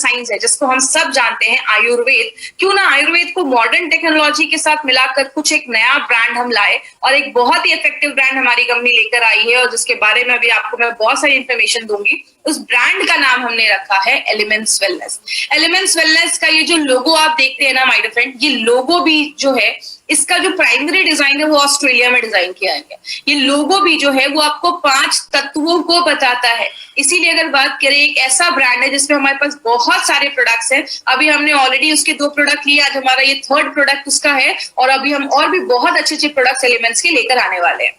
Science है जिसको हम सब जानते हैं आयुर्वेद, क्यों ना आयुर्वेद को मॉडर्न टेक्नोलॉजी के साथ मिलाकर कुछ एक नया ब्रांड हम लाए और एक बहुत ही इफेक्टिव ब्रांड हमारी कंपनी लेकर आई है और जिसके बारे में अभी आपको मैं बहुत सारी इंफॉर्मेशन दूंगी। उस ब्रांड का नाम हमने रखा है एलिमेंट्स वेलनेस। एलिमेंट्स वेलनेस का ये जो लोगो आप देखते हैं ना माय डियर फ्रेंड, ये लोगो भी जो है इसका जो प्राइमरी डिजाइन है वो ऑस्ट्रेलिया में डिजाइन किया गया। ये लोगो भी जो है वो आपको 5 तत्वों को बताता है। इसीलिए अगर बात करें, एक ऐसा ब्रांड है जिसमें हमारे पास बहुत सारे प्रोडक्ट्स हैं। अभी हमने ऑलरेडी उसके 2 प्रोडक्ट लिए, आज हमारा ये 3rd प्रोडक्ट उसका है और अभी हम और भी बहुत अच्छे अच्छे प्रोडक्ट्स एलिमेंट्स के लेकर आने वाले हैं।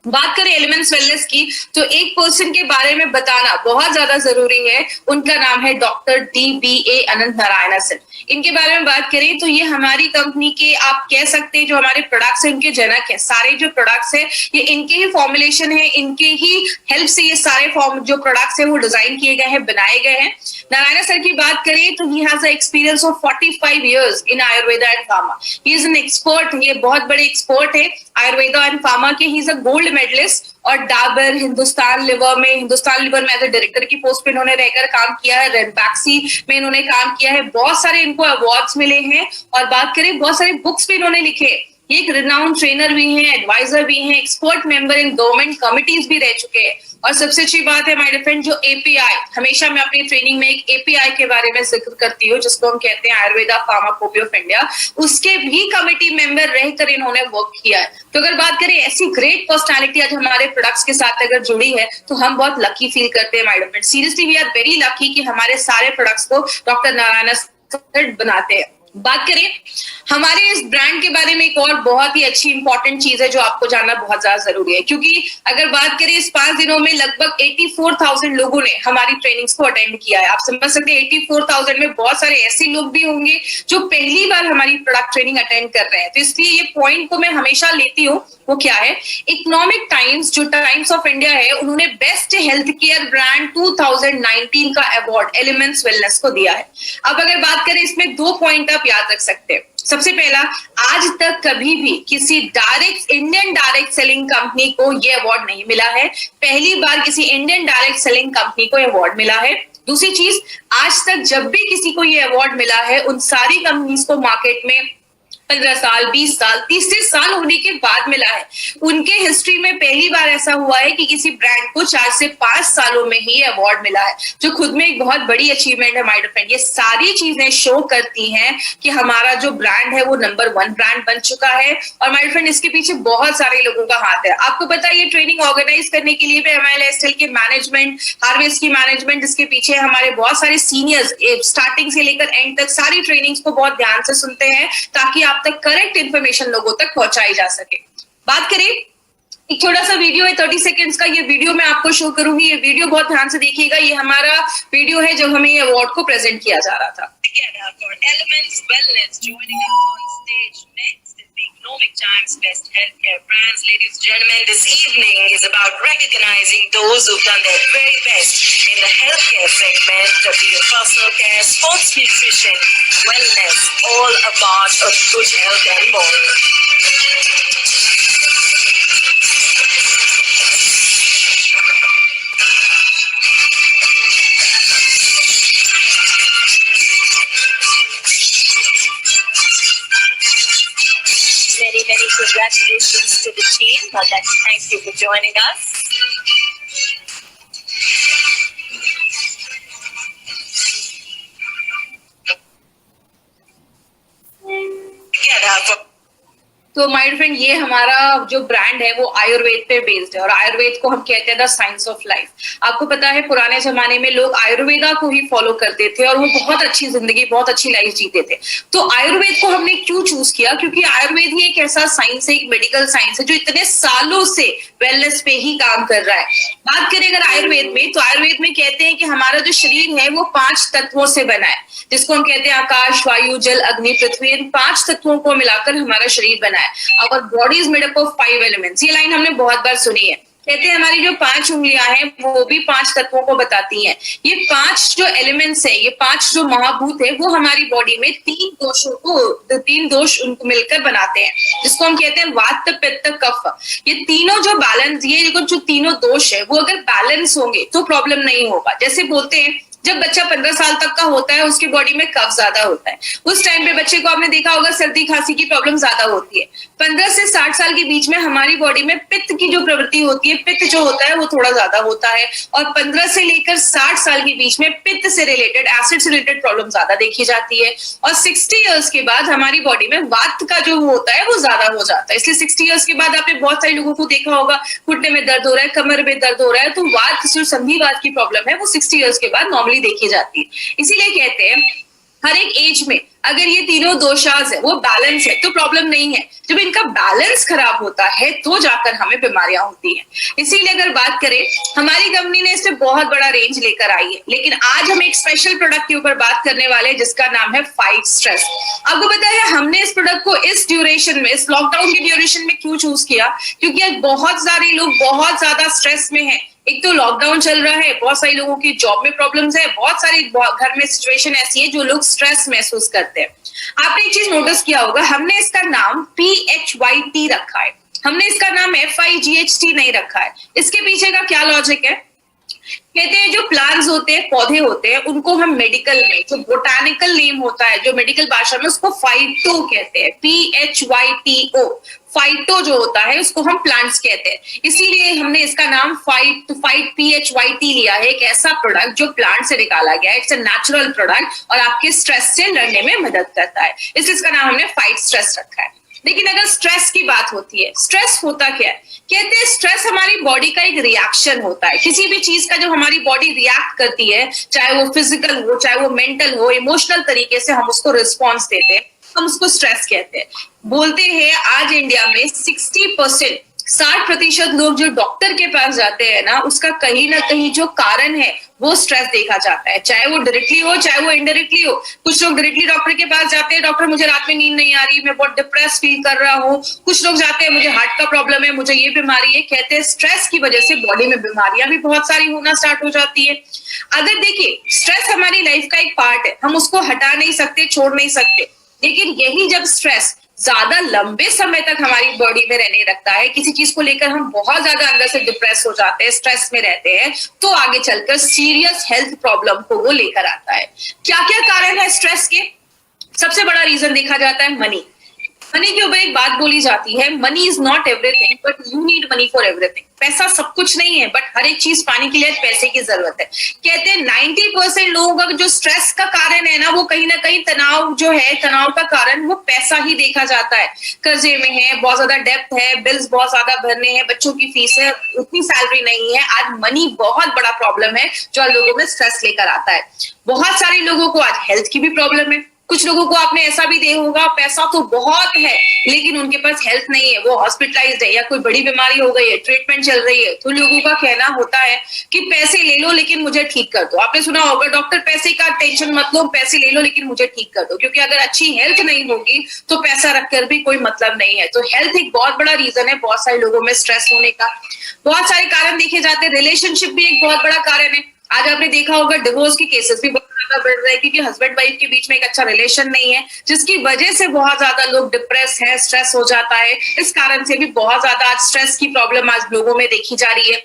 बात करें एलिमेंट्स वेलनेस की, तो एक पर्सन के बारे में बताना बहुत ज्यादा जरूरी है। उनका नाम है डॉक्टर DBA अनंत नारायणन। इनके बारे में बात करें तो ये हमारी कंपनी के, आप कह सकते हैं, जो हमारे प्रोडक्ट्स हैं उनके जनक हैं। सारे जो प्रोडक्ट्स हैं ये इनके ही फॉर्मुलेशन है, इनके ही हेल्प से ये सारे जो प्रोडक्ट्स हैं वो डिजाइन किए गए हैं, बनाए गए हैं। नारायण सर की बात करें तो he has experience of 45 years in Ayurveda and pharma. He is an expert, ये बहुत बड़े एक्सपर्ट है आयुर्वेदा एंड फार्मा के। He is a gold medalist और डाबर, हिंदुस्तान लिवर में एज ए डायरेक्टर की पोस्ट पे इन्होंने रहकर काम किया है। रेनबैक्सी में इन्होंने काम किया है। बहुत सारे इनको अवार्ड्स मिले हैं और बात करें बहुत सारे बुक्स भी इन्होंने लिखे। ये एक रिनाउंड ट्रेनर भी हैं, एडवाइजर भी हैं, expert member in government committees भी रह चुके हैं। और सबसे अच्छी बात है माय डियर फ्रेंड, जो API, हमेशा मैं अपनी ट्रेनिंग में एक API के बारे में जिक्र करती हूँ जिसको हम कहते हैं आयुर्वेदा फार्माकोपी ऑफ इंडिया, उसके भी कमिटी मेंबर रहकर इन्होंने वर्क किया है। तो अगर बात करें ऐसी ग्रेट पर्सनालिटी आज हमारे प्रोडक्ट्स के साथ अगर जुड़ी है तो हम बहुत लकी फील करते हैं my dear friend. Seriously we are very lucky कि हमारे सारे प्रोडक्ट्स को डॉक्टर नारायण बनाते हैं। बात करें हमारे इस ब्रांड के बारे में, एक और बहुत ही अच्छी इंपॉर्टेंट चीज है जो आपको जानना बहुत ज्यादा जरूरी है, क्योंकि अगर बात करें इस 5 दिनों में लगभग 84,000 लोगों ने हमारी ट्रेनिंग्स को अटेंड किया है। आप समझ सकते हैं 84,000 में बहुत सारे ऐसे लोग भी होंगे जो पहली बार हमारी प्रोडक्ट ट्रेनिंग अटेंड कर रहे हैं। तो इसलिए ये पॉइंट को मैं हमेशा लेती हूँ, वो क्या है, इकोनॉमिक टाइम्स, जो टाइम्स ऑफ इंडिया है, उन्होंने बेस्ट हेल्थ केयर ब्रांड 2019 का अवार्ड एलिमेंट्स वेलनेस को दिया है। अब अगर बात करें इसमें 2 पॉइंट आप याद रख सकते हैं। सबसे पहला, आज तक कभी भी किसी इंडियन डायरेक्ट सेलिंग कंपनी को यह अवार्ड नहीं मिला है। पहली बार किसी इंडियन डायरेक्ट सेलिंग कंपनी को अवार्ड मिला है। दूसरी चीज, आज तक जब भी किसी को यह अवार्ड मिला है उन सारी कंपनीज को मार्केट में 15 साल, 20 साल, 30 साल होने के बाद मिला है। उनके हिस्ट्री में पहली बार ऐसा हुआ है कि किसी ब्रांड को 4 से 5 सालों में ही अवार्ड मिला है, जो खुद में एक बहुत बड़ी अचीवमेंट है माय डियर फ्रेंड। ये सारी चीजें शो करती हैं कि हमारा जो ब्रांड है वो नंबर 1 ब्रांड बन चुका है। और माय डियर फ्रेंड, इसके पीछे बहुत सारे लोगों का हाथ है। आपको पता है ये ट्रेनिंग ऑर्गेनाइज करने के लिए भी MILSTL के मैनेजमेंट, हार्वेस्ट की मैनेजमेंट, इसके पीछे हमारे बहुत सारे सीनियर्स स्टार्टिंग से लेकर एंड तक सारी ट्रेनिंग्स को बहुत ध्यान से सुनते हैं ताकि आप तक करेक्ट इंफॉर्मेशन लोगों तक पहुंचाई जा सके। बात करें, एक छोटा सा वीडियो है 30 सेकंड्स का, ये वीडियो मैं आपको शो करूंगी। ये वीडियो बहुत ध्यान से देखिएगा। ये हमारा वीडियो है जब हमें ये अवार्ड को प्रेजेंट किया जा रहा था। Economic Times Best Healthcare Brands. Ladies and gentlemen, this evening is about recognizing those who've done their very best in the healthcare segment, be it personal care, sports nutrition, wellness, all a part of good health and more. Many congratulations to the team. I'd like to thank you for joining us. तो my friend, ये हमारा जो brand है वो आयुर्वेद पे based है और आयुर्वेद को हम कहते हैं द साइंस ऑफ लाइफ। आपको पता है पुराने जमाने में लोग आयुर्वेदा को ही फॉलो करते थे और वो बहुत अच्छी जिंदगी, बहुत अच्छी लाइफ जीते थे। तो आयुर्वेद को हमने क्यों चूज किया? क्योंकि आयुर्वेद ही एक ऐसा साइंस है, एक मेडिकल साइंस है जो इतने सालों से वेलनेस पे ही काम कर रहा है। बात करें अगर आयुर्वेद में, तो आयुर्वेद में कहते हैं कि हमारा जो शरीर है वो 5 तत्वों से बना है, जिसको हम कहते हैं आकाश, वायु, जल, अग्नि, पृथ्वी। इन 5 तत्वों को मिलाकर हमारा शरीर बना है। Our body is made up of 5 elements. ये लाइन हमने बहुत बार सुनी है। कहते हैं हमारी जो 5 उंगलियां हैं वो भी 5 तत्वों को बताती हैं। ये 5 जो एलिमेंट्स है, ये 5 जो महाभूत है, वो हमारी बॉडी में 3 दोष उनको मिलकर बनाते हैं, जिसको हम कहते हैं वात, पित्त, कफ। ये तीनों जो बैलेंस, ये जो तीनों दोष है वो अगर बैलेंस होंगे तो प्रॉब्लम नहीं होगा। जैसे बोलते हैं जब बच्चा 15 साल तक का होता है उसकी बॉडी में कफ ज्यादा होता है, उस टाइम पे बच्चे को आपने देखा होगा सर्दी खांसी की प्रॉब्लम ज्यादा होती है। 15 से 60 साल के बीच में हमारी बॉडी में पित्त की जो प्रवृत्ति होती है, पित्त जो होता है वो थोड़ा ज्यादा होता है, और 15 से लेकर 60 साल के बीच में पित्त से रिलेटेड, एसिड से रिलेटेड प्रॉब्लम ज्यादा देखी जाती है। और 60 ईयर्स के बाद हमारी बॉडी में वात का जो होता है वो ज्यादा हो जाता है। इसलिए 60 ईयर्स के बाद आपने बहुत सारे लोगों को देखा होगा घुटने में दर्द हो रहा है, कमर में दर्द हो रहा है, तो वात जो संधिवात की प्रॉब्लम है वो 60 ईयर्स के बाद नॉर्मली देखी जाती है। इसीलिए कहते हैं हर एक एज में अगर ये तीनों दोषाज है वो बैलेंस है तो प्रॉब्लम नहीं है, जब इनका बैलेंस खराब होता है तो जाकर हमें बीमारियां होती हैं। इसीलिए अगर बात करें, हमारी कंपनी ने इसमें बहुत बड़ा रेंज लेकर आई है, लेकिन आज हम एक स्पेशल प्रोडक्ट के ऊपर बात करने वाले हैं जिसका नाम है फाइट स्ट्रेस। आपको पता है हमने इस प्रोडक्ट को इस ड्यूरेशन में, इस लॉकडाउन के ड्यूरेशन में क्यों चूज किया? क्योंकि आज बहुत सारे लोग बहुत ज्यादा स्ट्रेस में हैं। एक तो लॉकडाउन चल रहा है, बहुत सारे लोगों की जॉब में प्रॉब्लम्स है, बहुत सारी घर में सिचुएशन ऐसी है जो लोग स्ट्रेस महसूस करते हैं। आपने एक चीज नोटिस किया होगा, हमने इसका नाम PHYT रखा है, हमने इसका नाम FIGHT नहीं रखा है। इसके पीछे का क्या लॉजिक है? कहते हैं जो प्लांट्स होते हैं, पौधे होते हैं, उनको हम मेडिकल में, जो बोटानिकल नेम होता है, जो मेडिकल भाषा में उसको फाइटो कहते हैं, PHYTO। फाइटो जो होता है उसको हम प्लांट्स कहते हैं, इसीलिए हमने इसका नाम फाइट PHYT लिया है। एक ऐसा प्रोडक्ट जो प्लांट से निकाला गया है, इट्स अ नेचुरल प्रोडक्ट और आपके स्ट्रेस से लड़ने में मदद करता है, इसलिए इसका नाम हमने फाइट स्ट्रेस रखा है। लेकिन अगर स्ट्रेस की बात होती है, स्ट्रेस होता क्या है? कहते हैं स्ट्रेस हमारी बॉडी का एक रिएक्शन होता है, किसी भी चीज का जो हमारी बॉडी रिएक्ट करती है, चाहे वो फिजिकल हो, चाहे वो मेंटल हो, इमोशनल तरीके से हम उसको रिस्पॉन्स देते हैं, हम उसको स्ट्रेस कहते हैं। बोलते हैं आज इंडिया में 60% लोग जो डॉक्टर के पास जाते हैं ना, उसका कहीं ना कहीं जो कारण है वो स्ट्रेस देखा जाता है, चाहे वो डायरेक्टली हो चाहे वो इनडायरेक्टली हो। कुछ लोग डायरेक्टली डॉक्टर के पास जाते हैं, डॉक्टर मुझे रात में नींद नहीं आ रही, मैं बहुत डिप्रेस फील कर रहा हूँ। कुछ लोग जाते हैं मुझे हार्ट का प्रॉब्लम है, मुझे ये बीमारी है। कहते हैं स्ट्रेस की वजह से बॉडी में बीमारियां भी बहुत सारी होना स्टार्ट हो जाती है। अगर देखिए स्ट्रेस हमारी लाइफ का एक पार्ट है, हम उसको हटा नहीं सकते, छोड़ नहीं सकते, लेकिन यही जब स्ट्रेस ज्यादा लंबे समय तक हमारी बॉडी में रहने लगता है, किसी चीज को लेकर हम बहुत ज्यादा अंदर से डिप्रेस हो जाते हैं, स्ट्रेस में रहते हैं, तो आगे चलकर सीरियस हेल्थ प्रॉब्लम को वो लेकर आता है। क्या क्या कारण है स्ट्रेस के? सबसे बड़ा रीजन देखा जाता है मनी। मनी के ऊपर एक बात बोली जाती है, money is not everything but you need money for everything. पैसा सब कुछ नहीं है, बट हर एक चीज पाने के लिए पैसे की जरूरत है। कहते हैं 90% लोगों का जो स्ट्रेस का कारण है ना, वो कहीं ना कहीं तनाव जो है, तनाव का कारण वो पैसा ही देखा जाता है। कर्जे में है, बहुत ज्यादा डेप्थ है, बिल्स बहुत ज्यादा भरने हैं, बच्चों की फीस है, उतनी सैलरी नहीं है। आज मनी बहुत बड़ा प्रॉब्लम है जो लोगों में स्ट्रेस लेकर आता है। बहुत सारे लोगों को आज हेल्थ की भी प्रॉब्लम है। कुछ लोगों को आपने ऐसा भी देखा होगा, पैसा तो बहुत है लेकिन उनके पास हेल्थ नहीं है, वो हॉस्पिटलाइज्ड है या कोई बड़ी बीमारी हो गई है, ट्रीटमेंट चल रही है, तो लोगों का कहना होता है कि पैसे ले लो लेकिन मुझे ठीक कर दो। आपने सुना होगा डॉक्टर पैसे का टेंशन मत लो, पैसे ले लो लेकिन मुझे ठीक कर दो, क्योंकि अगर अच्छी हेल्थ नहीं होगी तो पैसा रखकर भी कोई मतलब नहीं है। तो हेल्थ एक बहुत बड़ा रीजन है बहुत सारे लोगों में स्ट्रेस होने का। बहुत सारे कारण देखे जाते हैं, रिलेशनशिप भी एक बहुत बड़ा कारण है। आज आपने देखा होगा डिवोर्स के केसेस भी बहुत ज्यादा बढ़ रहे हैं, क्योंकि हस्बैंड वाइफ के बीच में एक अच्छा रिलेशन नहीं है, जिसकी वजह से बहुत ज्यादा लोग डिप्रेस है, स्ट्रेस हो जाता है। इस कारण से भी बहुत ज्यादा आज स्ट्रेस की प्रॉब्लम आज लोगों में देखी जा रही है।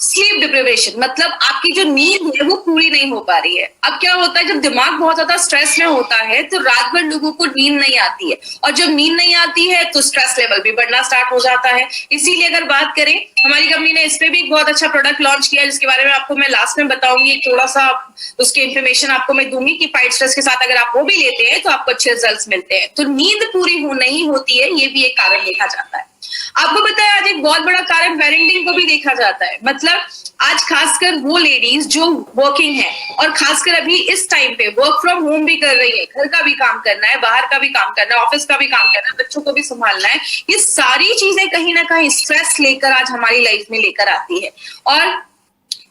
स्लीप डिप्रिवेशन मतलब आपकी जो नींद है वो पूरी नहीं हो पा रही है। अब क्या होता है, जब दिमाग बहुत ज्यादा स्ट्रेस में होता है तो रात भर लोगों को नींद नहीं आती है, और जब नींद नहीं आती है तो स्ट्रेस लेवल भी बढ़ना स्टार्ट हो जाता है। इसीलिए अगर बात करें, हमारी कंपनी ने इस पे भी एक बहुत अच्छा प्रोडक्ट लॉन्च किया है, जिसके बारे में आपको मैं लास्ट में बताऊंगी। थोड़ा सा उसकी इन्फॉर्मेशन आपको मैं दूंगी कि फाइट स्ट्रेस के साथ अगर आप वो भी लेते हैं तो आपको अच्छे रिजल्ट्स मिलते हैं। तो नींद पूरी नहीं होती है, ये भी एक कारण देखा जाता है। आपको पता है आज एक बहुत बड़ा कारण पेरेंटिंग को भी देखा जाता है। मतलब आज खासकर वो लेडीज जो वर्किंग है और खासकर अभी इस टाइम पे वर्क फ्रॉम होम भी कर रही है, घर का भी काम करना है, बाहर का भी काम करना है, ऑफिस का भी काम करना है, बच्चों को भी संभालना है, ये सारी चीजें कहीं ना कहीं स्ट्रेस लेकर आज हमारी लाइफ में लेकर आती है। और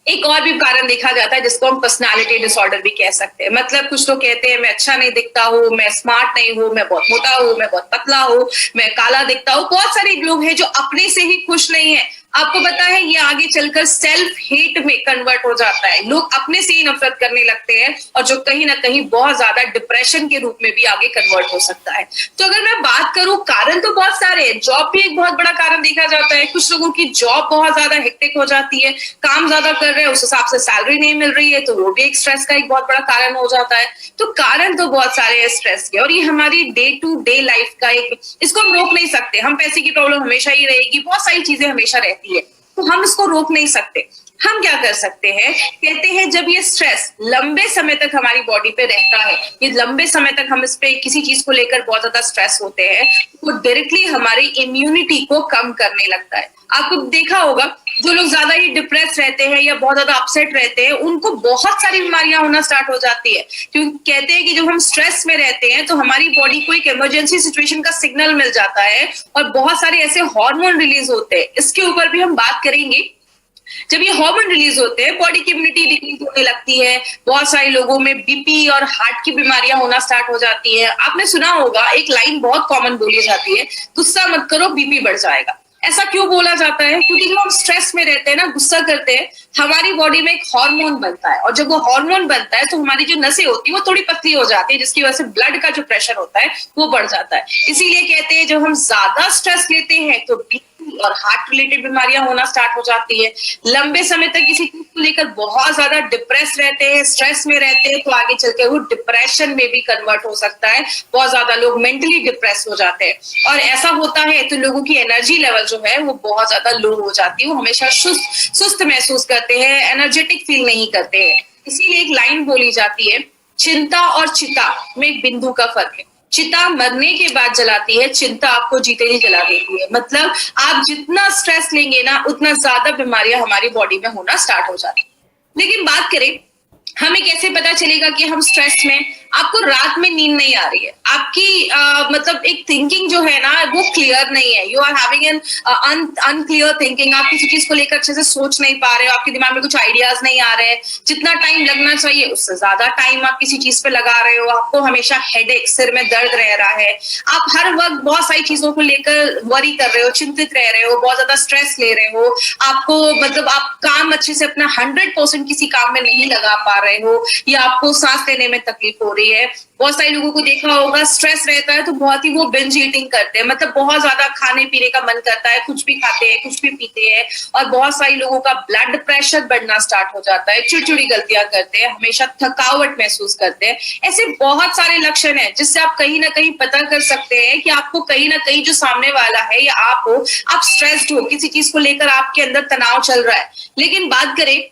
एक और भी कारण देखा जाता है जिसको हम पर्सनालिटी डिसऑर्डर भी कह सकते हैं। मतलब कुछ लोग कहते हैं मैं अच्छा नहीं दिखता हूँ, मैं स्मार्ट नहीं हूँ, मैं बहुत मोटा हूँ, मैं बहुत पतला हूँ, मैं काला दिखता हूँ। बहुत सारे लोग हैं जो अपने से ही खुश नहीं है, आपको पता है ये आगे चलकर सेल्फ हेट में कन्वर्ट हो जाता है, लोग अपने से ही नफरत करने लगते हैं और जो कहीं ना कहीं बहुत ज्यादा डिप्रेशन के रूप में भी आगे कन्वर्ट हो सकता है। तो अगर मैं बात करूं, कारण तो बहुत सारे हैं। जॉब भी एक बहुत बड़ा कारण देखा जाता है। कुछ लोगों की जॉब बहुत ज्यादा हेक्टिक हो जाती है, काम ज्यादा कर रहे हैं, उस हिसाब से सैलरी नहीं मिल रही है, तो वो भी एक स्ट्रेस का एक बहुत बड़ा कारण हो जाता है। तो कारण तो बहुत सारे हैं स्ट्रेस के, और ये हमारी डे टू डे लाइफ का एक, इसको हम रोक नहीं सकते। हम पैसे की प्रॉब्लम हमेशा ही रहेगी, बहुत सारी चीजें हमेशा रहती है, तो हम इसको रोक नहीं सकते। हम क्या कर सकते हैं, कहते हैं जब ये स्ट्रेस लंबे समय तक हमारी बॉडी पे रहता है, ये लंबे समय तक हम इस पे किसी चीज को लेकर बहुत ज्यादा स्ट्रेस होते हैं, वो डायरेक्टली हमारी इम्यूनिटी को कम करने लगता है। आपको देखा होगा जो लोग ज्यादा ही डिप्रेस रहते हैं या बहुत ज्यादा अपसेट रहते हैं, उनको बहुत सारी बीमारियां होना स्टार्ट हो जाती है, क्योंकि कहते हैं कि जब हम स्ट्रेस में रहते हैं तो हमारी बॉडी को एक इमरजेंसी सिचुएशन का सिग्नल मिल जाता है और बहुत सारे ऐसे हार्मोन रिलीज होते हैं। इसके ऊपर भी हम बात करेंगे। जब ये हार्मोन रिलीज होते हैं, बॉडी की इम्यूनिटी डिक्रीज होने लगती है, बहुत सारे लोगों में बीपी और हार्ट की बीमारियां होना स्टार्ट हो जाती है। आपने सुना होगा एक लाइन बहुत कॉमन बोली जाती है, गुस्सा मत करो बीपी बढ़ जाएगा। ऐसा क्यों बोला जाता है? क्योंकि जब हम स्ट्रेस में रहते हैं ना, गुस्सा करते हैं, हमारी बॉडी में एक हार्मोन बनता है, और जब वो हार्मोन बनता है तो हमारी जो नसें होती है वो थोड़ी पतली हो जाती है, जिसकी वजह से ब्लड का जो प्रेशर होता है वो बढ़ जाता है। इसीलिए कहते हैं जब हम ज्यादा स्ट्रेस लेते हैं तो बीपी और हार्ट रिलेटेड बीमारियां होना स्टार्ट हो जाती है। लंबे समय तक किसी चीज को लेकर बहुत ज्यादा डिप्रेस रहते हैं, स्ट्रेस में रहते हैं, तो आगे चलकर वो डिप्रेशन में भी कन्वर्ट हो सकता है। बहुत ज्यादा लोग मेंटली डिप्रेस हो जाते हैं, और ऐसा होता है तो लोगों की एनर्जी लेवल जो है वो बहुत ज्यादा लो हो जाती है, वो हमेशा सुस्त महसूस करते हैं, एनर्जेटिक फील नहीं करते हैं। इसीलिए एक लाइन बोली जाती है, चिंता और चिता में एक बिंदु का फर्क है। चिता मरने के बाद जलाती है, चिंता आपको जीते ही जला देती है। मतलब आप जितना स्ट्रेस लेंगे ना, उतना ज्यादा बीमारियां हमारी बॉडी में होना स्टार्ट हो जाती है। लेकिन बात करें, हमें कैसे पता चलेगा कि हम स्ट्रेस में? आपको रात में नींद नहीं आ रही है, आपकी मतलब एक थिंकिंग जो है ना वो क्लियर नहीं है, you are having an unclear thinking, आप किसी चीज को लेकर अच्छे से सोच नहीं पा रहे हो, आपके दिमाग में कुछ आइडियाज नहीं आ रहे, जितना टाइम लगना चाहिए उससे ज्यादा टाइम आप किसी चीज पे लगा रहे हो, आपको हमेशा हेडेक, सिर में दर्द रह रहा है, आप हर वक्त बहुत सारी चीजों को लेकर वरी कर रहे हो, चिंतित रह रहे हो, बहुत ज्यादा स्ट्रेस ले रहे हो, आपको मतलब आप काम अच्छे से अपना 100% किसी काम में नहीं लगा पा रहे हो, या आपको सांस लेने में तकलीफ हो रही है। बहुत सारे लोगों को देखा होगा स्ट्रेस रहता है तो बहुत ही वो बिंज ईटिंग करते हैं, मतलब बहुत ज्यादा खाने पीने का मन करता है, कुछ भी खाते हैं, कुछ भी पीते हैं, और बहुत सारे लोगों का ब्लड प्रेशर बढ़ना स्टार्ट हो जाता है, चिड़चिड़ी गलतियां करते हैं, हमेशा थकावट महसूस करते हैं। ऐसे बहुत सारे लक्षण हैं जिससे आप कहीं ना कहीं पता कर सकते हैं कि आपको कहीं ना कहीं जो सामने वाला है या आप हो, आप स्ट्रेस्ड हो, किसी चीज को लेकर आपके अंदर तनाव चल रहा है। लेकिन बात करें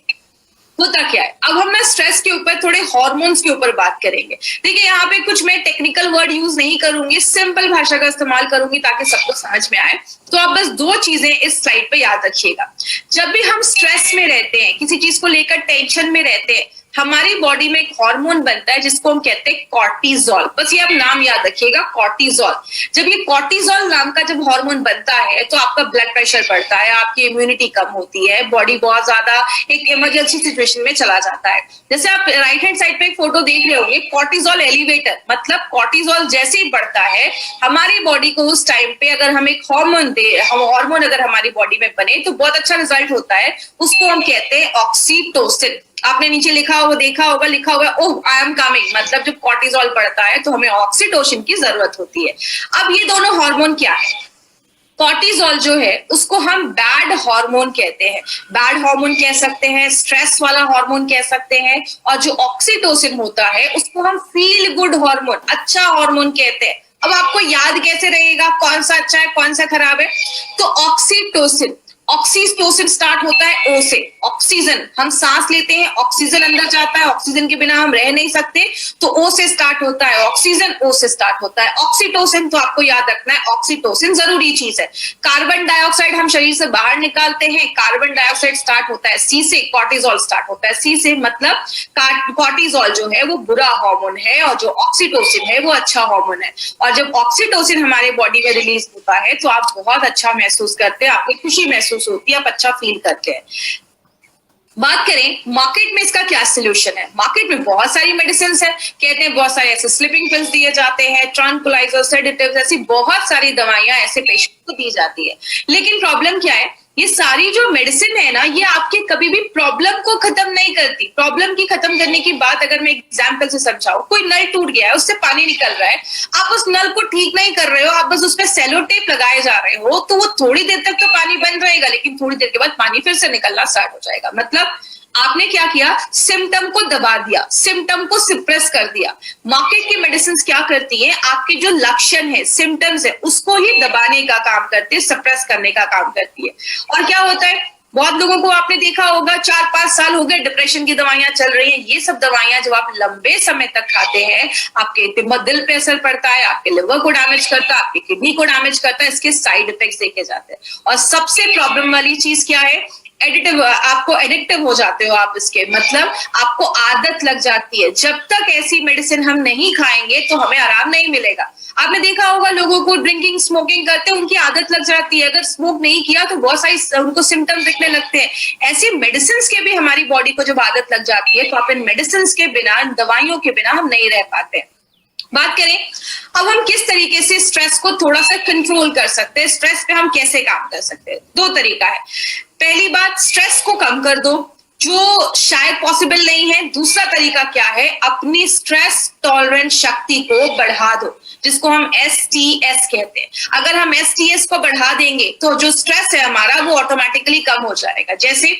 होता क्या है, अब हम ना स्ट्रेस के ऊपर थोड़े हार्मोन्स के ऊपर बात करेंगे। देखिए यहाँ पे कुछ मैं टेक्निकल वर्ड यूज नहीं करूंगी, सिंपल भाषा का इस्तेमाल करूंगी ताकि सबको समझ में आए। तो आप बस दो चीजें इस स्लाइड पे याद रखिएगा। जब भी हम स्ट्रेस में रहते हैं, किसी चीज को लेकर टेंशन में रहते हैं, हमारी बॉडी में एक हार्मोन बनता है जिसको हम कहते हैं कॉर्टिजोल। बस ये आप नाम याद रखिएगा, कॉर्टिजोल। जब ये कॉर्टिजोल नाम का जब हार्मोन बनता है तो आपका ब्लड प्रेशर बढ़ता है, आपकी इम्यूनिटी कम होती है, बॉडी बहुत ज्यादा एक इमरजेंसी सिचुएशन में चला जाता है। जैसे आप राइट हैंड साइड पे एक फोटो देख रहे होंगे, कॉर्टिजोल एलिवेटर, मतलब कॉर्टिजोल जैसे ही बढ़ता है हमारी बॉडी को उस टाइम पे अगर हम एक हार्मोन अगर हमारी बॉडी में बने तो बहुत अच्छा रिजल्ट होता है। उसको हम कहते हैं ऑक्सीटोसिन। आपने नीचे लिखा होगा, देखा होगा, लिखा होगा ओह आई एम कमिंग, मतलब जब कॉर्टिजोल बढ़ता है तो हमें ऑक्सीटोसिन की जरूरत होती है। अब ये दोनों हार्मोन क्या है? कॉर्टिजोल जो है उसको हम बैड हार्मोन कहते हैं, बैड हार्मोन कह सकते हैं, स्ट्रेस वाला हार्मोन कह सकते हैं, और जो ऑक्सीटोसिन होता है उसको हम फील गुड हार्मोन, अच्छा हार्मोन कहते हैं। अब आपको याद कैसे रहेगा कौन सा अच्छा है कौन सा खराब है? तो ऑक्सीटोसिन, ऑक्सीटोसिन स्टार्ट होता है ओ से, ऑक्सीजन, हम सांस लेते हैं, ऑक्सीजन अंदर जाता है, ऑक्सीजन के बिना हम रह नहीं सकते, तो ओ से स्टार्ट होता है ऑक्सीजन, ओ से स्टार्ट होता है ऑक्सीटोसिन। तो आपको याद रखना है ऑक्सीटोसिन जरूरी चीज है। कार्बन डाइऑक्साइड हम शरीर से बाहर निकालते हैं, कार्बन डाइऑक्साइड स्टार्ट होता है सी से, कॉर्टिजोल स्टार्ट होता है सी से, मतलब कॉर्टिजोल जो है वो बुरा हार्मोन है और जो ऑक्सीटोसिन है वो अच्छा हार्मोन है। और जब ऑक्सीटोसिन हमारे बॉडी में रिलीज होता है तो आप बहुत अच्छा महसूस करते हैं, आपको खुशी महसूस होती है, आप अच्छा फील करते हैं। बात करें मार्केट में इसका क्या सोल्यूशन है? मार्केट में बहुत सारी मेडिसिन है, कहते हैं बहुत सारे ऐसे स्लीपिंग पिल्स दिए जाते हैं, ट्रैंक्विलाइजर, सेडेटिव्स, ऐसी बहुत सारी दवाइयां ऐसे पेशेंट को दी जाती है। लेकिन प्रॉब्लम क्या है, ये सारी जो मेडिसिन है ना, ये आपके कभी भी प्रॉब्लम को खत्म नहीं करती। प्रॉब्लम की खत्म करने की बात अगर मैं एग्जाम्पल से समझाऊं, कोई नल टूट गया है, उससे पानी निकल रहा है, आप उस नल को ठीक नहीं कर रहे हो, आप बस उसमें सेलो टेप लगाए जा रहे हो, तो वो थोड़ी देर तक तो पानी बंद रहेगा, लेकिन थोड़ी देर के बाद पानी फिर से निकलना स्टार्ट हो जाएगा। मतलब आपने क्या किया, सिम्टम को दबा दिया, सिम्टम को सिप्रेस कर दिया। मार्केट की मेडिसिन क्या करती है, आपके जो लक्षण है, सिम्टम्स है, उसको ही दबाने का काम करती है, सप्रेस करने का काम करती है। और क्या होता है, बहुत लोगों को आपने देखा होगा 4-5 साल हो गए डिप्रेशन की दवाइयां चल रही हैं। ये सब दवाइयां जब आप लंबे समय तक खाते हैं, आपके दिल पे असर पड़ता है, आपके लिवर को डैमेज करता है, आपकी किडनी को डैमेज करता है, इसके साइड इफेक्ट्स देखे जाते हैं। और सबसे प्रॉब्लम वाली चीज क्या है, एडिटिव, आपको एडिक्टिव हो जाते हो आप इसके, मतलब आपको आदत लग जाती है। जब तक ऐसी मेडिसिन हम नहीं खाएंगे तो हमें आराम नहीं मिलेगा। आपने देखा होगा लोगों को ड्रिंकिंग स्मोकिंग करते हैं, उनकी आदत लग जाती है, अगर स्मोक नहीं किया तो बहुत सारी उनको सिम्टम्स दिखने लगते हैं। ऐसी मेडिसिन के भी हमारी बॉडी को जब आदत लग जाती है, तो आप इन मेडिसिन के बिना, दवाइयों के बिना हम नहीं रह पाते। बात करें अब हम किस तरीके से स्ट्रेस को थोड़ा सा कंट्रोल कर सकते हैं, स्ट्रेस पे हम कैसे काम कर सकते हैं। 2 तरीका है। पहली बात, स्ट्रेस को कम कर दो, जो शायद पॉसिबल नहीं है। दूसरा तरीका क्या है, अपनी स्ट्रेस टॉलरेंस शक्ति को बढ़ा दो, जिसको हम STS कहते हैं। अगर हम STS को बढ़ा देंगे तो जो स्ट्रेस है हमारा, वो ऑटोमेटिकली कम हो जाएगा। जैसे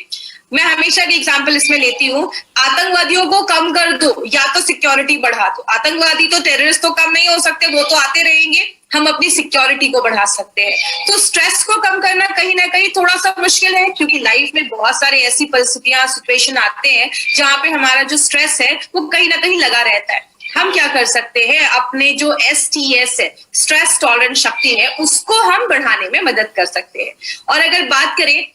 मैं हमेशा की एग्जांपल इसमें लेती हूँ, आतंकवादियों को कम कर दो या तो सिक्योरिटी बढ़ा दो। आतंकवादी तो, टेररिस्ट तो कम नहीं हो सकते, वो तो आते रहेंगे, हम अपनी सिक्योरिटी को बढ़ा सकते हैं। तो स्ट्रेस को कम करना कहीं ना कहीं थोड़ा सा मुश्किल है, क्योंकि लाइफ में बहुत सारे ऐसी परिस्थितियां, सिचुएशन आते हैं जहां पे हमारा जो स्ट्रेस है वो कहीं ना कहीं लगा रहता है। हम क्या कर सकते हैं, अपने जो STS है, स्ट्रेस टॉलरेंस शक्ति है, उसको हम बढ़ाने में मदद कर सकते हैं। और अगर बात करें,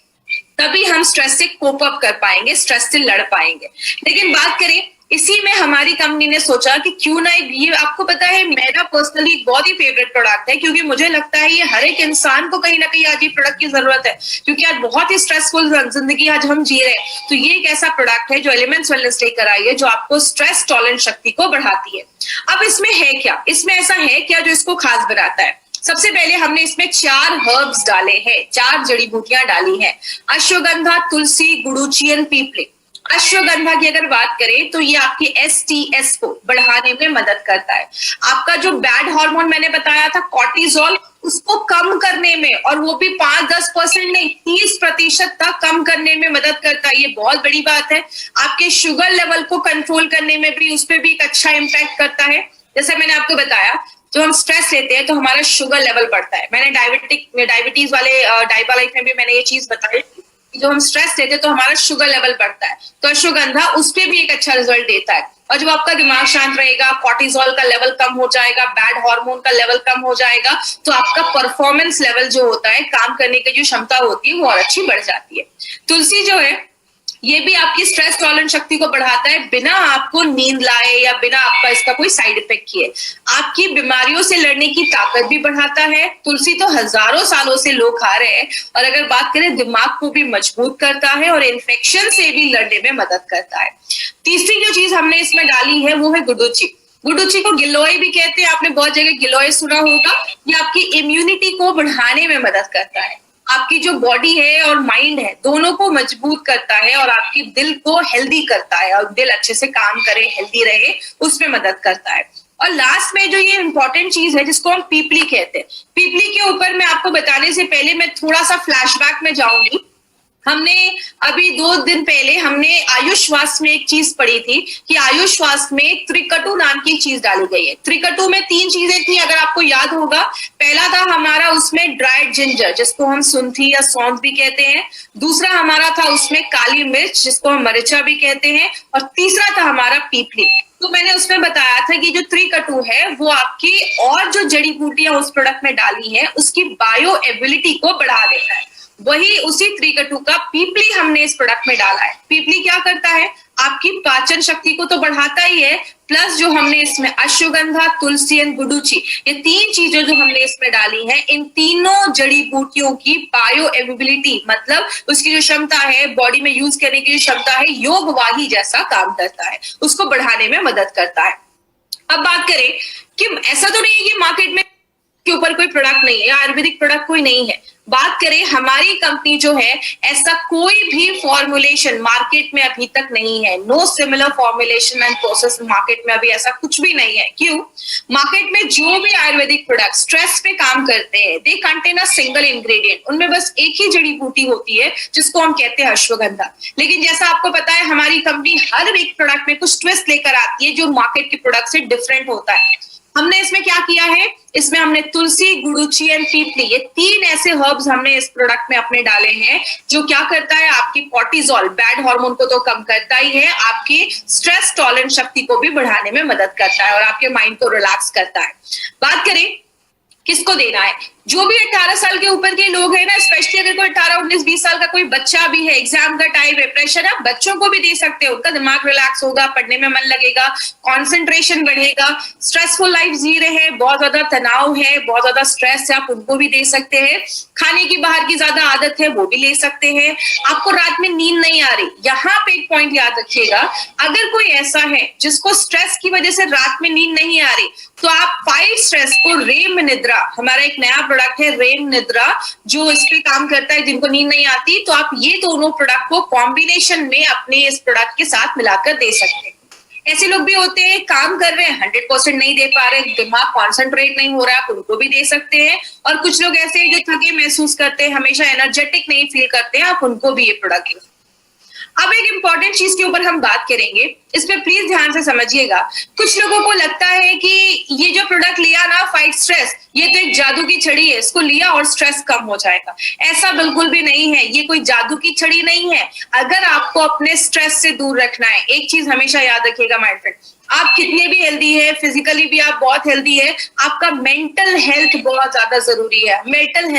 तभी हम स्ट्रेस से कोप अप कर पाएंगे, स्ट्रेस से लड़ पाएंगे। लेकिन बात करें, इसी में हमारी कंपनी ने सोचा कि क्यों ना, ये आपको पता है मेरा पर्सनली बहुत ही फेवरेट प्रोडक्ट है, क्योंकि मुझे लगता है ये हर एक इंसान को कहीं ना कहीं आज ये प्रोडक्ट की जरूरत है, क्योंकि आज बहुत ही स्ट्रेसफुल जिंदगी आज हम जी रहे हैं। तो ये एक ऐसा प्रोडक्ट है जो एलिमेंट्स वेलनेस लेकर आई है, जो आपको स्ट्रेस टॉलरेंस शक्ति को बढ़ाती है। अब इसमें है क्या, इसमें ऐसा है क्या जो इसको खास बनाता है। सबसे पहले हमने इसमें 4 हर्ब्स डाले हैं, 4 जड़ी बूटियां डाली हैं, अश्वगंधा, तुलसी, गुडुचि एंड पीपली। अश्वगंधा की अगर बात करें तो ये आपकी STS को बढ़ाने में मदद करता है। आपका जो बैड हार्मोन मैंने बताया था कॉर्टिसोल, उसको कम करने में, और वो भी 5-10% नहीं, 30% तक कम करने में मदद करता है। ये बहुत बड़ी बात है। आपके शुगर लेवल को कंट्रोल करने में भी, उस पर भी एक अच्छा इम्पैक्ट करता है। जैसे मैंने आपको बताया, जब हम स्ट्रेस लेते हैं तो हमारा शुगर लेवल बढ़ता है। मैंने डायबिटीज वाले डाइबा लाइफ में भी मैंने ये चीज बताई, जो हम स्ट्रेस लेते हैं तो हमारा शुगर लेवल बढ़ता है। तो अश्वगंधा उस पर भी एक अच्छा रिजल्ट देता है। और जब आपका दिमाग शांत रहेगा, कॉर्टिसोल का लेवल कम हो जाएगा, बैड हार्मोन का लेवल कम हो जाएगा, तो आपका परफॉर्मेंस लेवल जो होता है, काम करने की जो क्षमता होती है, वो और अच्छी बढ़ जाती है। तुलसी जो है, ये भी आपकी स्ट्रेस टॉलरेंस शक्ति को बढ़ाता है, बिना आपको नींद लाए या बिना आपका इसका कोई साइड इफेक्ट किए। आपकी बीमारियों से लड़ने की ताकत भी बढ़ाता है। तुलसी तो हजारों सालों से लोग खा रहे हैं। और अगर बात करें, दिमाग को भी मजबूत करता है और इन्फेक्शन से भी लड़ने में मदद करता है। तीसरी जो चीज हमने इसमें डाली है वो है गुडुचि। गुडुचि को गिलोय भी कहते हैं, आपने बहुत जगह गिलोय सुना होगा। ये आपकी इम्यूनिटी को बढ़ाने में मदद करता है, आपकी जो बॉडी है और माइंड है, दोनों को मजबूत करता है, और आपकी दिल को हेल्दी करता है, और दिल अच्छे से काम करे, हेल्दी रहे, उसमें मदद करता है। और लास्ट में जो ये इंपॉर्टेंट चीज है, जिसको हम पीपली कहते हैं, पीपली के ऊपर मैं आपको बताने से पहले मैं थोड़ा सा फ्लैशबैक में जाऊंगी। हमने अभी 2 दिन पहले हमने आयुष्वास में एक चीज पढ़ी थी कि आयुष्वास में त्रिकटु नाम की चीज डाली गई है। त्रिकटु में 3 चीजें थी, अगर आपको याद होगा। पहला था हमारा उसमें ड्राइड जिंजर, जिसको हम सुंठी या सौंठ भी कहते हैं। दूसरा हमारा था उसमें काली मिर्च, जिसको हम मरिचा भी कहते हैं। और तीसरा था हमारा पीपली। तो मैंने उसमें बताया था कि जो त्रिकटु है वो आपकी और जो जड़ी बूटियां उस प्रोडक्ट में डाली है, उसकी बायो एबिलिटी को बढ़ा देता है। वही उसी त्रिकटु का पीपली हमने इस प्रोडक्ट में डाला है। पीपली क्या करता है, आपकी पाचन शक्ति को तो बढ़ाता ही है, प्लस जो हमने इसमें अश्वगंधा, तुलसी एंड गुडुचि, ये 3 चीजें जो हमने इसमें डाली है, इन तीनों जड़ी बूटियों की बायो एबिलिटी, मतलब उसकी जो क्षमता है, बॉडी में यूज करने की जो क्षमता है, योगवाही जैसा काम करता है, उसको बढ़ाने में मदद करता है। अब बात करें कि ऐसा तो नहीं है कि मार्केट में के ऊपर कोई प्रोडक्ट नहीं है, आयुर्वेदिक प्रोडक्ट कोई नहीं है। बात करें हमारी कंपनी जो है, ऐसा कोई भी फॉर्मुलेशन मार्केट में अभी तक नहीं है। No similar formulation and process market में अभी ऐसा कुछ भी नहीं है। क्यों? मार्केट में जो भी आयुर्वेदिक प्रोडक्ट स्ट्रेस पे काम करते हैं, they contain a single ingredient. उनमें बस एक ही जड़ी बूटी होती है जिसको हम कहते हैं अश्वगंधा। लेकिन जैसा आपको पता है, हमारी कंपनी हर एक प्रोडक्ट में कुछ ट्विस्ट लेकर आती है जो मार्केट के प्रोडक्ट से डिफरेंट होता है। हमने इसमें क्या किया है, इसमें हमने तुलसी, गुड़ुची एंड पीपली, ये 3 ऐसे हर्ब्स हमने इस प्रोडक्ट में अपने डाले हैं जो क्या करता है, आपकी कॉर्टिसोल बैड हार्मोन को तो कम करता ही है, आपकी स्ट्रेस टॉलरेंस शक्ति को भी बढ़ाने में मदद करता है और आपके माइंड को रिलैक्स करता है। बात करें किसको देना है, जो भी 18 साल के ऊपर के लोग हैं ना, स्पेशली अगर कोई 18, 19, 20 साल का कोई बच्चा भी है, एग्जाम का टाइम है, प्रेशर है, बच्चों को भी दे सकते हैं। उनका दिमाग रिलैक्स होगा, पढ़ने में मन लगेगा, कंसंट्रेशन बढ़ेगा। स्ट्रेसफुल लाइफ जी रहे हैं, बहुत ज्यादा तनाव है, बहुत ज्यादा स्ट्रेस है, आप उनको भी दे सकते हैं। खाने की बाहर की ज्यादा आदत है, वो भी ले सकते हैं। आपको रात में नींद नहीं आ रही, यहाँ पे एक पॉइंट याद रखिएगा, अगर कोई ऐसा है जिसको स्ट्रेस की वजह से रात में नींद नहीं आ रही, तो आप फाइट स्ट्रेस को रेम निद्रा, हमारा एक नया प्रोडक्ट है रेम निद्रा, जो इस पे काम करता है जिनको नींद नहीं आती, तो आप ये दोनों प्रोडक्ट को कॉम्बिनेशन में अपने इस प्रोडक्ट के साथ मिलाकर दे सकते हैं। ऐसे लोग भी होते हैं, काम कर रहे हैं, 100% नहीं दे पा रहे, दिमाग कॉन्सेंट्रेट नहीं हो रहा, आप उनको भी दे सकते हैं। और कुछ लोग ऐसे हैं जो थके महसूस करते हैं, हमेशा एनर्जेटिक नहीं फील करते हैं, आप उनको भी ये प्रोडक्ट दे। अब एक इंपॉर्टेंट चीज के ऊपर हम बात करेंगे, इसमें प्लीज ध्यान से समझिएगा। कुछ लोगों को लगता है कि ये जो प्रोडक्ट लिया ना, फाइट स्ट्रेस, ये तो एक जादू की छड़ी है, इसको लिया और स्ट्रेस कम हो जाएगा। ऐसा बिल्कुल भी नहीं है, ये कोई जादू की छड़ी नहीं है। अगर आपको अपने स्ट्रेस से दूर रखना है, एक चीज हमेशा याद रखिएगा माय फ्रेंड, आप कितने भी हेल्दी है, फिजिकली भी आप बहुत हेल्दी है, आपका मेंटल हेल्थ बहुत ज्यादा जरूरी है। मेंटल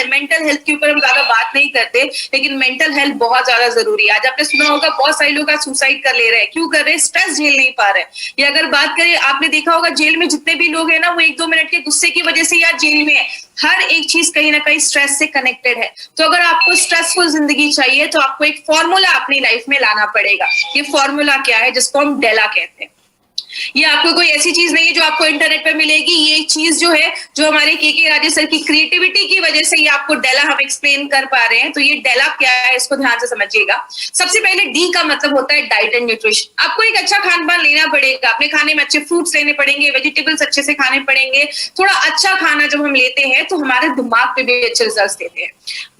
हेल्थ के ऊपर हम ज्यादा बात नहीं करते, लेकिन मेंटल हेल्थ बहुत ज्यादा जरूरी है। आज आपने सुना होगा बहुत सारे लोग आज सुसाइड कर ले रहे हैं, क्यों कर रहे हैं? स्ट्रेस झेल नहीं पा रहे। या अगर बात करें, आपने देखा होगा जेल में जितने भी लोग हैं ना, वो 1-2 मिनट के गुस्से की वजह से या जेल में है। हर एक चीज कहीं ना कहीं स्ट्रेस से कनेक्टेड है। तो अगर आपको स्ट्रेसफुल जिंदगी चाहिए, तो आपको एक फॉर्मूला अपनी लाइफ में लाना पड़ेगा। ये फॉर्मूला क्या है? जिसको हम डेला कहते हैं। ये आपको कोई ऐसी चीज नहीं है जो आपको इंटरनेट पर मिलेगी, ये चीज जो है, जो हमारे के राजेश सर की क्रिएटिविटी की वजह से ये आपको डेला हम एक्सप्लेन कर पा रहे हैं। तो ये डेला क्या है, इसको ध्यान से समझिएगा। सबसे पहले डी का मतलब होता है डाइट एंड न्यूट्रिशन। आपको एक अच्छा खान पान लेना पड़ेगा, अपने खाने में अच्छे फ्रूट्स लेने पड़ेंगे, वेजिटेबल्स अच्छे से खाने पड़ेंगे। थोड़ा अच्छा खाना जब हम लेते हैं तो हमारे दिमाग पे भी अच्छे रिजल्ट देते हैं।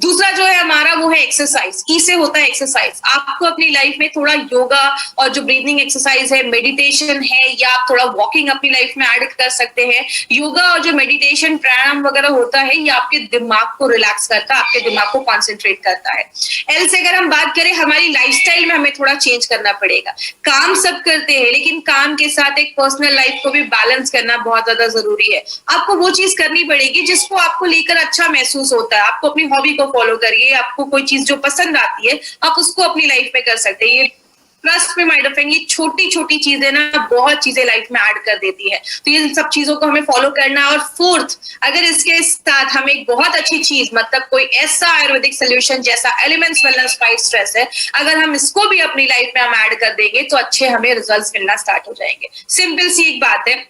दूसरा जो है हमारा, वो है एक्सरसाइज। ई से होता है एक्सरसाइज। आपको अपनी लाइफ में थोड़ा योगा और जो ब्रीदिंग एक्सरसाइज है, मेडिटेशन है, या आप थोड़ा वॉकिंग अपनी लाइफ में ऐड कर सकते हैं। योगा और जो मेडिटेशन, प्राणायाम वगैरह होता है, ये आपके दिमाग को रिलैक्स करता है, आपके दिमाग को कॉन्सेंट्रेट करता है। एल से अगर हम बात करें, हमारी लाइफस्टाइल में हमें थोड़ा चेंज करना पड़ेगा। काम सब करते हैं, लेकिन काम के साथ एक पर्सनल लाइफ को भी बैलेंस करना बहुत ज्यादा जरूरी है। आपको वो चीज करनी पड़ेगी जिसको आपको लेकर अच्छा महसूस होता है। आपको अपनी हॉबी को फॉलो करिए, आपको कोई चीज जो पसंद आती है, आप उसको अपनी लाइफ में कर सकते हैं। ये ट्रस्ट में माय डियर फ्रेंड, ये छोटी छोटी चीजें ना बहुत चीजें लाइफ में ऐड कर देती है। तो ये सब चीजों को हमें फॉलो करना है। और फोर्थ, अगर इसके साथ हम एक बहुत अच्छी चीज, मतलब कोई ऐसा आयुर्वेदिक सोल्यूशन जैसा एलिमेंट्स वेलनेस फाइट स्ट्रेस है, अगर हम इसको भी अपनी लाइफ में हम ऐड कर देंगे तो अच्छे हमें रिजल्ट्स मिलना स्टार्ट हो जाएंगे। सिंपल सी एक बात है,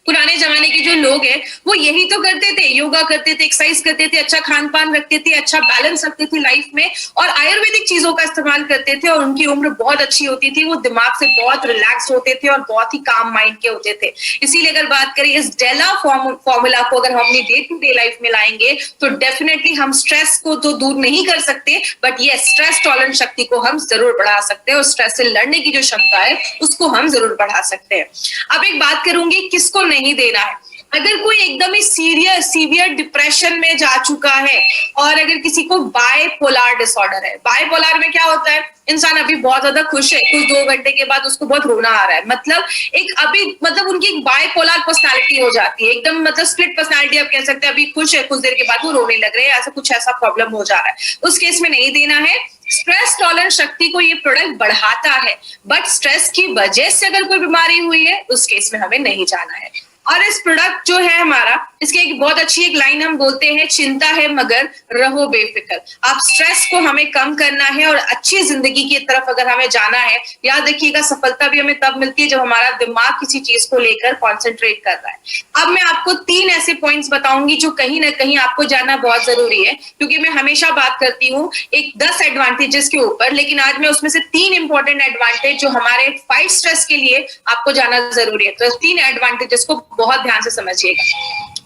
पुराने जमाने के जो लोग हैं वो यही तो करते थे, योगा करते थे, एक्सरसाइज करते थे, अच्छा खान पान रखते थे, अच्छा बैलेंस रखते थे लाइफ में, और आयुर्वेदिक चीजों का इस्तेमाल करते थे, और उनकी उम्र बहुत अच्छी होती थी। वो दिमाग से बहुत रिलैक्स होते थे और बहुत ही काम माइंड के होते थे। इसीलिए अगर बात करें इस डेला फॉर्मूला को अगर हम अपनी डे टू डे लाइफ में लाएंगे तो डेफिनेटली हम स्ट्रेस को तो दूर नहीं कर सकते, बट ये स्ट्रेस टॉलरेंस शक्ति को हम जरूर बढ़ा सकते हैं, और स्ट्रेस से लड़ने की जो क्षमता है उसको हम जरूर बढ़ा सकते हैं। अब एक बात करूंगी, किसको नहीं देना है। अगर कोई एकदम ही सीवियर डिप्रेशन में जा चुका है, और अगर किसी को बायपोलर डिसऑर्डर है। बायपोलर में क्या होता है, इंसान अभी बहुत ज्यादा खुश है, कुछ 2 घंटे के बाद उसको बहुत रोना आ रहा है। मतलब उनकी एक बायपोलर पर्सनालिटी हो जाती है, एकदम मतलब स्प्लिट पर्सनालिटी आप कह सकते हैं। अभी खुश है, कुछ देर के बाद वो रोने लग रहे हैं, ऐसा प्रॉब्लम हो जा रहा है। उस केस में नहीं देना है। स्ट्रेस टॉलरेंस शक्ति को ये प्रोडक्ट बढ़ाता है, बट स्ट्रेस की वजह से अगर कोई बीमारी हुई है उस केस में हमें नहीं जाना है। और इस प्रोडक्ट जो है हमारा, इसकी एक बहुत अच्छी एक लाइन हम बोलते हैं, चिंता है मगर रहो बेफिक्र। आप स्ट्रेस को हमें कम करना है और अच्छी जिंदगी की तरफ अगर हमें जाना है, याद रखिएगा सफलता भी हमें तब मिलती है जब हमारा दिमाग किसी चीज को लेकर कॉन्सेंट्रेट कर रहा है। अब मैं आपको 3 ऐसे पॉइंट्स बताऊंगी जो कहीं ना कहीं आपको जानना बहुत जरूरी है, क्योंकि मैं हमेशा बात करती हूँ एक 10 एडवांटेजेस के ऊपर, लेकिन आज मैं उसमें से 3 इंपॉर्टेंट एडवांटेज जो हमारे फाइट स्ट्रेस के लिए आपको जानना जरूरी है। तो 3 एडवांटेजेस को बहुत ध्यान से समझिएगा।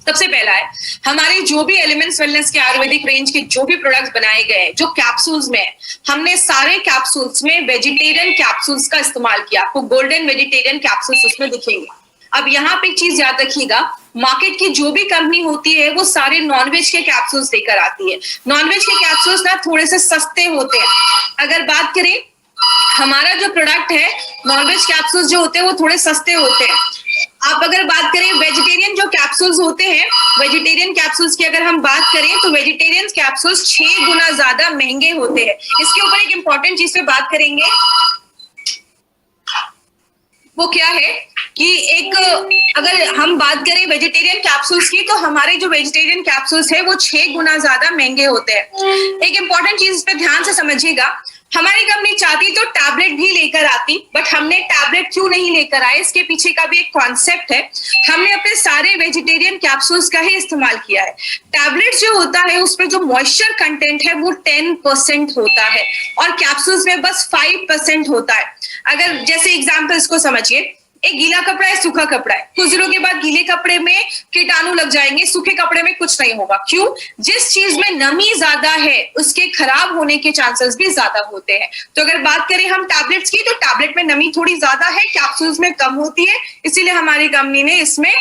सबसे पहला है, हमारे जो भी एलिमेंट्स वेलनेस के आयुर्वेदिक रेंज के जो भी प्रोडक्ट्स बनाए गए हैं, जो कैप्सूल्स में है, हमने सारे कैप्सूल्स में वेजिटेरियन कैप्सूल्स का इस्तेमाल किया। आपको गोल्डन वेजिटेरियन कैप्सूल्स उसमें दिखेंगे। अब यहाँ पे एक चीज याद रखिएगा, मार्केट की जो भी कंपनी होती है वो सारे नॉनवेज के कैप्सूल्स लेकर आती है। नॉनवेज के कैप्सूल्स ना थोड़े से सस्ते होते हैं। अगर बात करें हमारा जो प्रोडक्ट है, नॉनवेज कैप्सूल्स जो होते हैं वो थोड़े सस्ते होते हैं। आप अगर बात करें वेजिटेरियन जो कैप्सूल्स होते हैं, वेजिटेरियन कैप्सूल्स की अगर हम बात करें तो वेजिटेरियन कैप्सूल्स 6 गुना ज्यादा महंगे होते हैं। इसके ऊपर एक इंपॉर्टेंट चीज पे बात करेंगे, वो क्या है कि एक अगर हम बात करें वेजिटेरियन कैप्सूल्स की, तो हमारे जो वेजिटेरियन कैप्सूल्स है वो 6 गुना ज्यादा महंगे होते हैं। एक इंपॉर्टेंट चीज इस पे ध्यान से समझिएगा, हमारी कंपनी चाहती तो टैबलेट भी लेकर आती, बट हमने टैबलेट क्यों नहीं लेकर आए, इसके पीछे का भी एक कॉन्सेप्ट है। हमने अपने सारे वेजिटेरियन कैप्सूल्स का ही इस्तेमाल किया है। टैबलेट जो होता है उसमें जो मॉइस्चर कंटेंट है वो 10% होता है और कैप्सूल्स में बस 5% होता है। अगर जैसे एग्जाम्पल इसको समझिए, एक गीला कपड़ा है, सूखा कपड़ा है, कुछ दिनों के बाद गीले कपड़े में कीटाणु लग जाएंगे, सूखे कपड़े में कुछ नहीं होगा। क्यों? जिस चीज में नमी ज्यादा है उसके खराब होने के चांसेस भी ज्यादा होते हैं। तो अगर बात करें हम टैबलेट्स की, तो टैबलेट में नमी थोड़ी ज्यादा है, कैप्सूल्स में कम होती है, इसीलिए हमारी कंपनी ने इसमें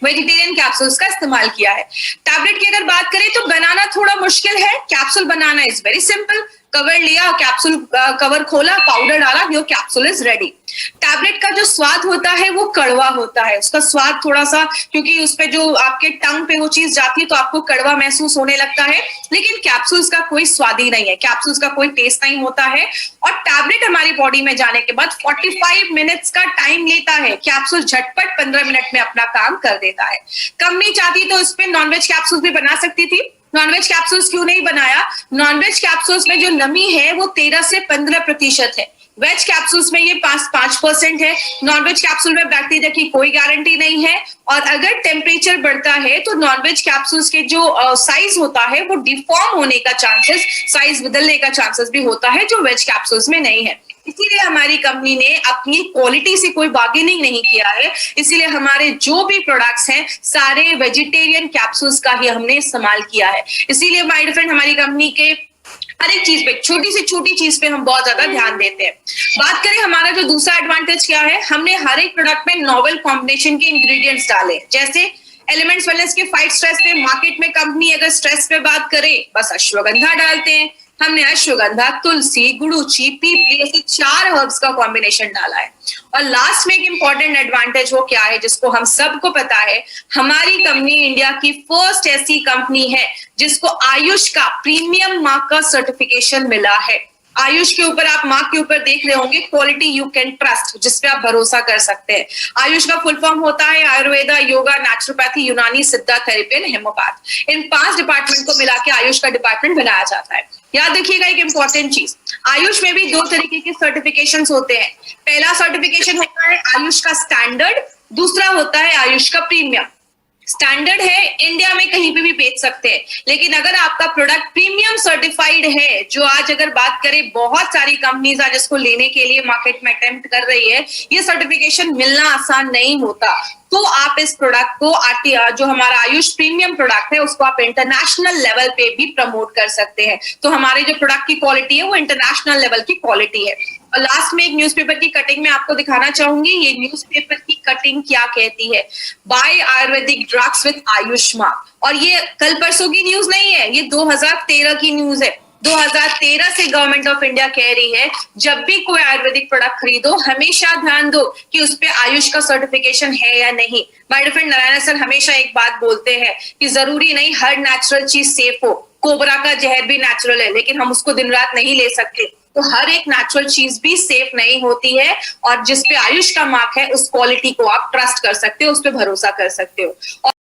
वेजिटेरियन कैप्सूल्स का इस्तेमाल किया है। टैबलेट की अगर बात करें तो बनाना थोड़ा मुश्किल है, capsule banana is very simple. Cover लिया, कैप्सूल कवर खोला, पाउडर डाला, your capsule is ready. Tablet का जो स्वाद होता है वो कड़वा होता है, उसका स्वाद थोड़ा सा, क्योंकि उस पे जो आपके टंग पे वो चीज जाती है तो आपको कड़वा महसूस होने लगता है, लेकिन कैप्सूल्स का कोई स्वाद ही नहीं है, कैप्सूल्स का कोई टेस्ट नहीं होता है। और टैबलेट हमारी बॉडी में जाने के बाद 45 मिनट्स का टाइम लेता है, कैप्सूल झटपट 15 मिनट में अपना काम कर देता है। कंपनी चाहती तो इस पे नॉनवेज कैप्सूल भी बना सकती थी, नॉनवेज कैप्सूल्स क्यों नहीं बनाया? नॉनवेज कैप्सूल्स में जो नमी है वो 13 से 15% है, वेज कैप्सूल्स में ये 5% है। नॉनवेज कैप्सूल में बैक्टीरिया की कोई गारंटी नहीं है, और अगर टेम्परेचर बढ़ता है तो नॉनवेज कैप्सूल्स के जो साइज होता है वो डिफॉर्म होने का चांसेस, साइज बदलने का चांसेस भी होता है, जो वेज कैप्सूल्स में नहीं है। इसीलिए हमारी कंपनी ने अपनी क्वालिटी से कोई बार्गेनिंग नहीं किया है, इसीलिए हमारे जो भी प्रोडक्ट्स हैं सारे वेजिटेरियन कैप्सूल्स का ही हमने इस्तेमाल किया है। इसीलिए माय डियर फ्रेंड, हमारी कंपनी के हर एक चीज पे, छोटी से छोटी चीज पे हम बहुत ज्यादा ध्यान देते हैं। बात करें हमारा जो दूसरा एडवांटेज क्या है, हमने हर एक प्रोडक्ट में नॉवेल कॉम्बिनेशन के इंग्रेडिएंट्स डाले, जैसे एलिमेंट्स वेलनेस के फाइट स्ट्रेस पे, मार्केट में कंपनी अगर स्ट्रेस पे बात करे बस अश्वगंधा डालते हैं, हमने अश्वगंधा, तुलसी, गुड़ूची, पीपली, ऐसे 4 हर्ब्स का कॉम्बिनेशन डाला है। और लास्ट में एक इंपॉर्टेंट एडवांटेज वो क्या है जिसको हम सबको पता है, हमारी कंपनी इंडिया की फर्स्ट ऐसी कंपनी है जिसको आयुष का प्रीमियम मार्क का सर्टिफिकेशन मिला है। आयुष के ऊपर आप मार्क के ऊपर देख रहे होंगे, क्वालिटी यू कैन ट्रस्ट, जिसपे आप भरोसा कर सकते हैं। आयुष का फुल फॉर्म होता है आयुर्वेदा, योगा, नेचुरोपैथी, यूनानी, सिद्धा, थेरेपी एंड हेमोपैथ। इन 5 डिपार्टमेंट को मिला के आयुष का डिपार्टमेंट बनाया जाता है। याद रखिएगा एक इंपॉर्टेंट चीज, आयुष में भी 2 तरीके के सर्टिफिकेशन होते हैं। पहला सर्टिफिकेशन होता है आयुष का स्टैंडर्ड, दूसरा होता है आयुष का प्रीमियम। स्टैंडर्ड है, इंडिया में कहीं पे भी बेच सकते हैं, लेकिन अगर आपका प्रोडक्ट प्रीमियम सर्टिफाइड है, जो आज अगर बात करें बहुत सारी कंपनीज आज इसको लेने के लिए मार्केट में अटेम्प्ट कर रही है, ये सर्टिफिकेशन मिलना आसान नहीं होता। तो आप इस प्रोडक्ट को जो हमारा आयुष प्रीमियम प्रोडक्ट है उसको आप इंटरनेशनल लेवल पे भी प्रमोट कर सकते हैं। तो हमारे जो प्रोडक्ट की क्वालिटी है वो इंटरनेशनल लेवल की क्वालिटी है। और लास्ट में एक न्यूज़पेपर की कटिंग में आपको दिखाना चाहूंगी, ये न्यूज़पेपर की कटिंग क्या कहती है, by Ayurvedic drugs with AYUSH mark. और ये कल परसों की न्यूज नहीं है, ये 2013 की न्यूज है। 2013 से गवर्नमेंट ऑफ इंडिया कह रही है जब भी कोई आयुर्वेदिक प्रोडक्ट खरीदो हमेशा ध्यान दो कि उस पे आयुष का सर्टिफिकेशन है या नहीं। My dear friend, Narayan sir हमेशा एक बात बोलते हैं कि जरूरी नहीं हर नेचुरल चीज सेफ हो। कोबरा का जहर भी नेचुरल है, लेकिन हम उसको दिन रात नहीं ले सकते। तो हर एक नेचुरल चीज भी सेफ नहीं होती है, और जिस पे आयुष का मार्क है उस क्वालिटी को आप ट्रस्ट कर सकते हो, उस पे भरोसा कर सकते हो।